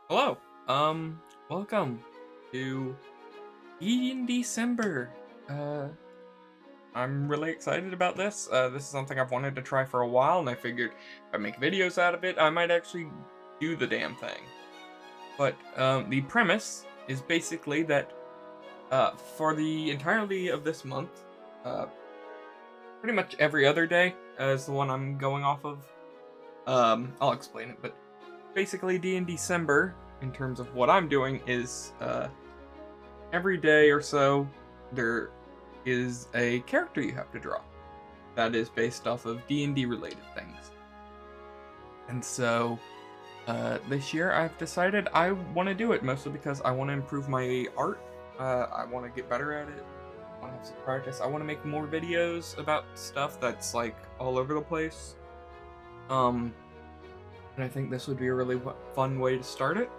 Hello. Welcome to DnDecember. Uh, I'm really excited about this. This is something I've wanted to try for a while, and I figured if I make videos out of it, I might actually do the damn thing. But the premise is basically that for the entirety of this month, uh, pretty much every other day is the one I'm going off of. I'll explain it, but basically DnDecember, in terms of what I'm doing, is every day or so, there is a character you have to draw that is based off of D&D related things. And so, this year I've decided I want to do it, mostly because I want to improve my art. I want to get better at it. I want to have some practice. I want to make more videos about stuff that's like all over the place. Um, and I think this would be a really fun way to start it.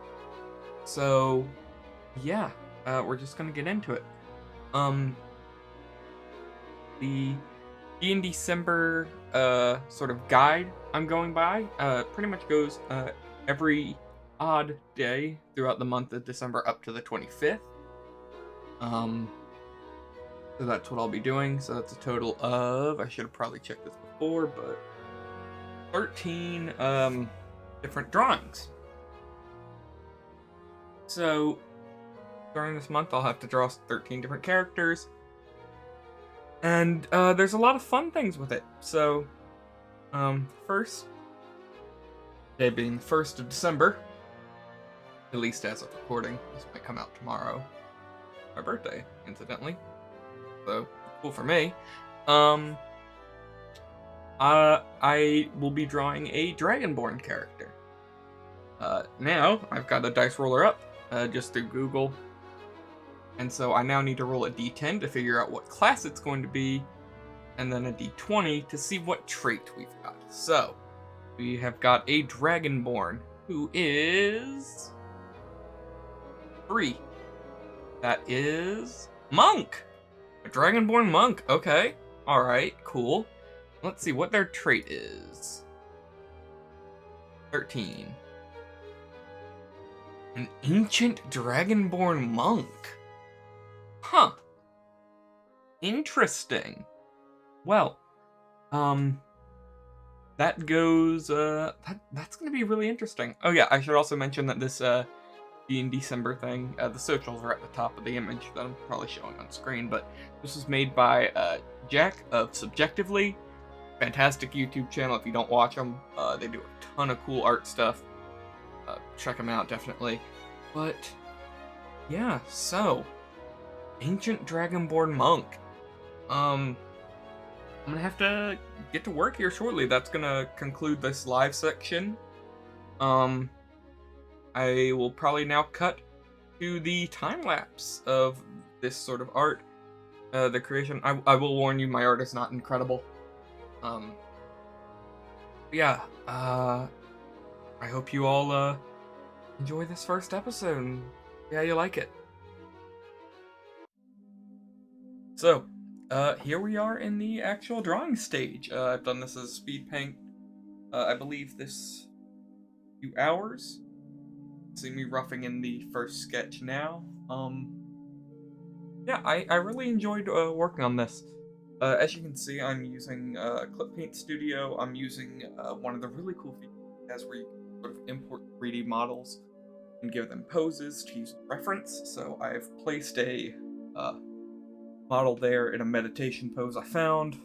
So, yeah, we're just gonna get into it. Um, the DnDecember sort of guide I'm going by pretty much goes every odd day throughout the month of December up to the 25th. Um, so that's what I'll be doing. So that's a total of, I should have probably checked this before, but 13 different drawings. So during this month, I'll have to draw 13 different characters. And there's a lot of fun things with it. So, first day being the 1st of December, at least as of recording. This might come out tomorrow. My birthday, incidentally. So, cool for me. I will be drawing a Dragonborn character. Now, I've got a dice roller up, just through Google. And so I now need to roll a d10 to figure out what class it's going to be, and then a d20 to see what trait we've got. So, we have got a Dragonborn, who is 3. That is Monk! A Dragonborn Monk, okay. Alright, cool. Let's see what their trait is. 13. An Ancient Dragonborn Monk. Huh. Interesting. Well, that goes, that's gonna be really interesting. Oh yeah, I should also mention that this, DnDecember thing, the socials are at the top of the image that I'm probably showing on screen, but this was made by, Jack of Subjectively. Fantastic YouTube channel if you don't watch them. They do a ton of cool art stuff. Check them out, definitely. But, yeah, so... Ancient Dragonborn Monk. I'm gonna have to get to work here shortly. That's gonna conclude this live section. I will probably now cut to the time lapse of this sort of art. The creation. I will warn you, my art is not incredible. Yeah. I hope you all enjoy this first episode. And yeah, you like it. So, here we are in the actual drawing stage. I've done this as speed paint. I believe this few hours. See me roughing in the first sketch now. Yeah, I really enjoyed working on this. As you can see, I'm using Clip Paint Studio. I'm using one of the really cool features it has where you can sort of import 3D models and give them poses to use as reference. So I've placed a model there in a meditation pose I found.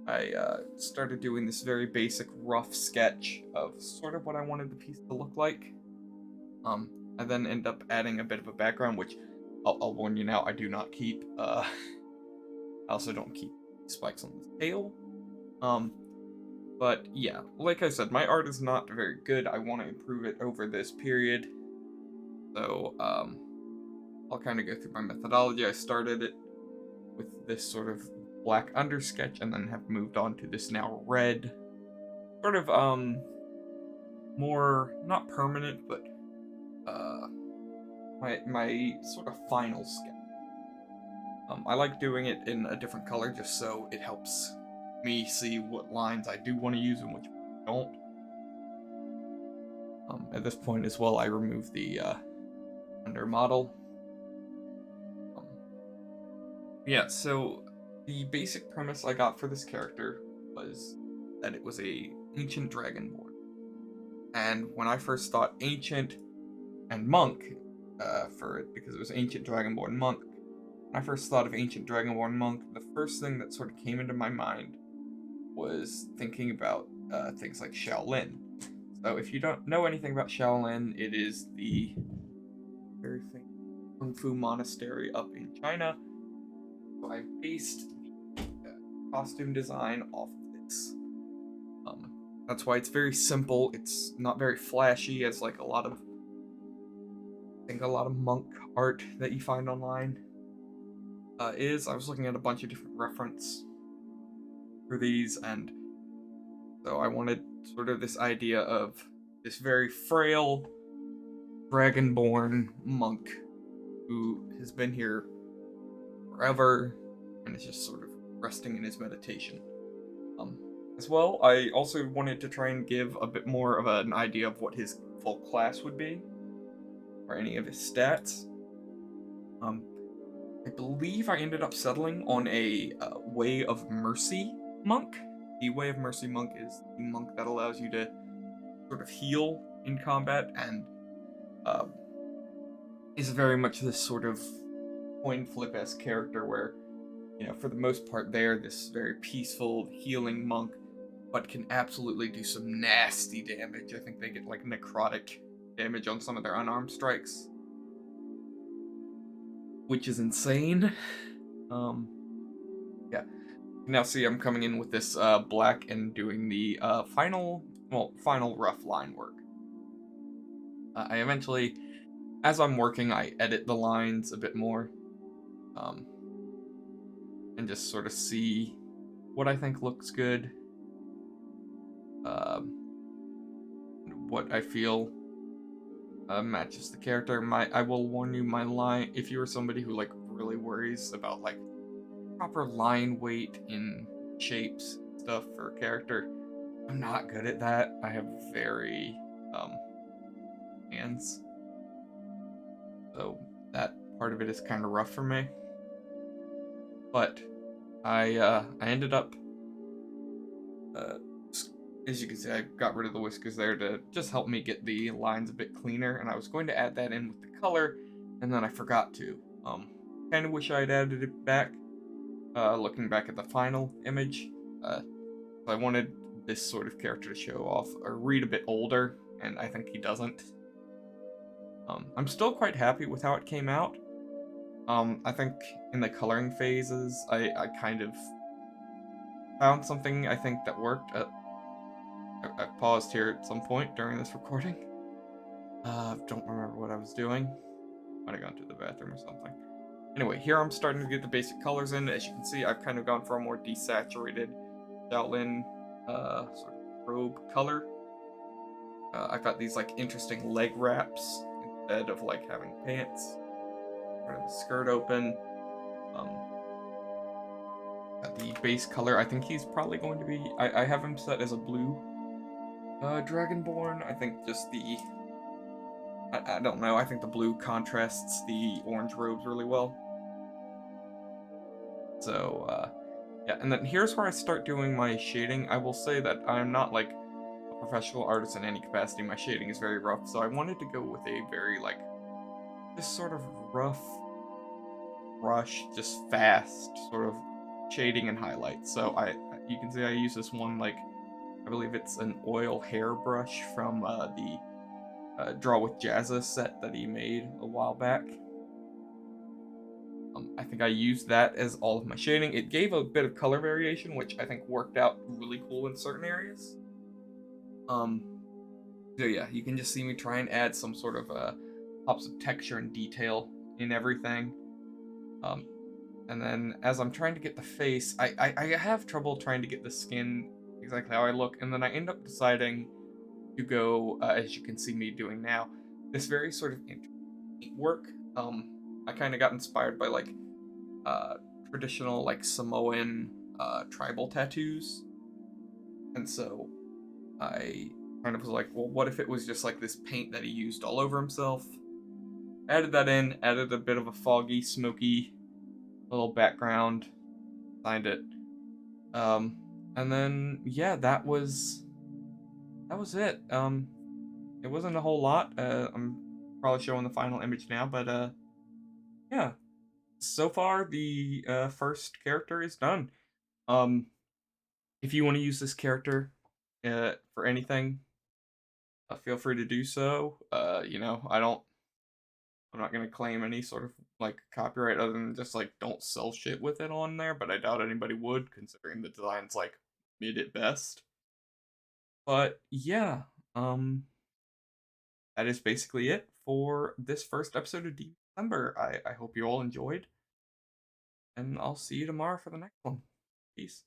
I started doing this very basic rough sketch of sort of what I wanted the piece to look like. I then end up adding a bit of a background, which I'll warn you now, I do not keep. I also don't keep spikes on the tail. But yeah, like I said, my art is not very good. I want to improve it over this period. So, I'll kind of go through my methodology. I started it with this sort of black undersketch and then have moved on to this now red. Sort of, more, not permanent, but, my sort of final sketch. I like doing it in a different color just so it helps me see what lines I do want to use and which I don't. At this point as well, I removed the under model. Yeah, so the basic premise I got for this character was that it was a ancient dragonborn. And when I first thought ancient and monk for it, because it was ancient dragonborn monk, when I first thought of ancient dragonborn monk, the first thing that sort of came into my mind was thinking about things like Shaolin. So if you don't know anything about Shaolin, it is the very famous Kung Fu monastery up in China. So I based the costume design off of this. That's why it's very simple. It's not very flashy, as like a lot of monk art that you find online is. I was looking at a bunch of different reference for these, and so I wanted sort of this idea of this very frail dragonborn monk who has been here forever and is just sort of resting in his meditation. As well, I also wanted to try and give a bit more of an idea of what his full class would be, or any of his stats. I believe I ended up settling on a Way of Mercy monk. The Way of Mercy monk is the monk that allows you to sort of heal in combat, and is very much this sort of coin flip-esque character where, you know, for the most part they're this very peaceful, healing monk, but can absolutely do some nasty damage. I think they get like necrotic damage on some of their unarmed strikes, which is insane. Yeah. Now see, I'm coming in with this black and doing the final rough line work. I eventually, as I'm working, I edit the lines a bit more, and just sort of see what I think looks good, what I feel matches the character. I will warn you, my line, if you're somebody who like really worries about like proper line weight in shapes and stuff for a character, I'm not good at that. I have very hands, so that part of it is kind of rough for me. But I ended up as you can see, I got rid of the whiskers there to just help me get the lines a bit cleaner, and I was going to add that in with the color, and then I forgot to. Kind of wish I had added it back, looking back at the final image. I wanted this sort of character to show off, or read a bit older, and I think he doesn't. I'm still quite happy with how it came out. I think in the coloring phases, I kind of found something I think that worked. I paused here at some point during this recording. Don't remember what I was doing. Might have gone to the bathroom or something. Anyway, here I'm starting to get the basic colors in. As you can see, I've kind of gone for a more desaturated Shaolin sort of robe color. I've got these like interesting leg wraps instead of like having pants. Got the skirt open. Got the base color. I think he's probably going to be. I have him set as a blue Dragonborn. I think just the. I don't know. I think the blue contrasts the orange robes really well. So yeah, and then here's where I start doing my shading. I will say that I'm not like a professional artist in any capacity. My shading is very rough, so I wanted to go with a very like this sort of rough brush, just fast sort of shading and highlights. So you can see I use this one, like I believe it's an oil hair brush from the Draw with Jazza set that he made a while back. I think I used that as all of my shading. It gave a bit of color variation, which I think worked out really cool in certain areas. So yeah, you can just see me try and add some sort of pops of texture and detail in everything. And then as I'm trying to get the face, I have trouble trying to get the skin exactly how I look, and then I end up deciding to go, as you can see me doing now, this very sort of work. I kind of got inspired by like traditional like Samoan tribal tattoos, and so I kind of was like, well, what if it was just like this paint that he used all over himself? Added that in, added a bit of a foggy, smoky little background, signed it. Um, and then yeah, that was it. It wasn't a whole lot. I'm probably showing the final image now, but yeah. So far, the first character is done. Um, if you want to use this character for anything, feel free to do so. I'm not gonna claim any sort of like copyright other than just like don't sell shit with it on there. But I doubt anybody would, considering the design's like mid at best. But yeah, um, that is basically it for this first episode of December. I hope you all enjoyed, and I'll see you tomorrow for the next one. Peace.